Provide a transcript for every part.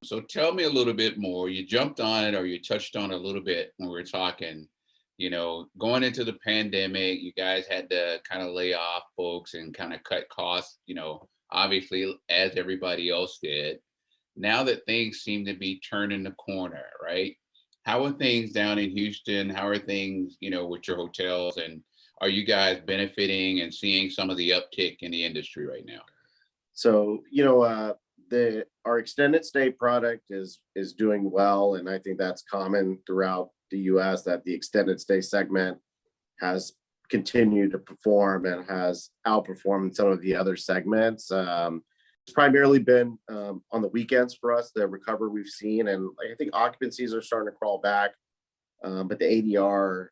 So tell me a little bit more. You jumped on it or you touched on it a little bit when we were talking. Going into the pandemic, you guys had to kind of lay off folks and kind of cut costs, obviously, as everybody else did. Now that things seem to be turning the corner, right? How are things down in Houston? How are things, with your hotels? And are you guys benefiting and seeing some of the uptick in the industry right now? So, the our extended stay product is doing well, and I think that's common throughout the U.S. that the extended stay segment has continued to perform and has outperformed some of the other segments. It's primarily been on the weekends for us, the recovery we've seen, and I think occupancies are starting to crawl back, but the ADR,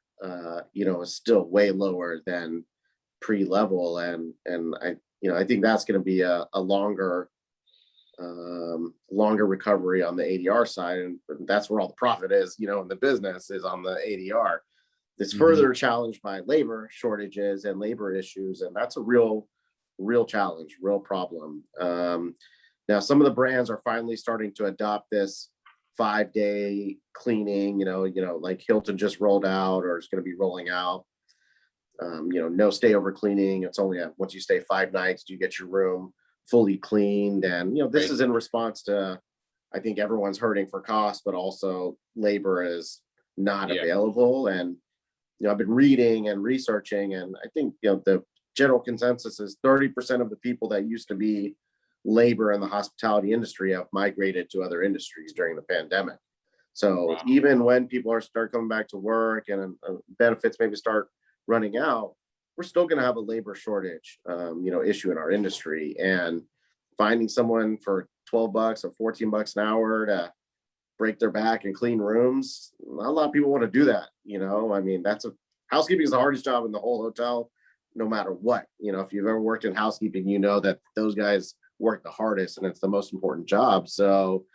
is still way lower than pre-level, and I think that's going to be a longer recovery on the ADR side, and that's where all the profit is, in the business is on the ADR. It's Mhm. further challenged by labor shortages and labor issues, and that's a real challenge, real problem. Now, some of the brands are finally starting to adopt this 5-day cleaning. Like Hilton just rolled out, or is going to be rolling out. No stay over cleaning. It's only once you stay 5 nights, do you get your room fully cleaned. And this Right. is in response to, I think everyone's hurting for cost, but also labor is not Yeah. available. And I've been reading and researching, and I think the general consensus is 30% of the people that used to be labor in the hospitality industry have migrated to other industries during the pandemic. So Wow. even when people start coming back to work and benefits maybe start running out, we're still going to have a labor shortage, issue in our industry. And finding someone for $12 or $14 an hour to break their back and clean rooms, not a lot of people want to do that. I mean, housekeeping is the hardest job in the whole hotel, no matter what. If you've ever worked in housekeeping, you know that those guys work the hardest and it's the most important job. So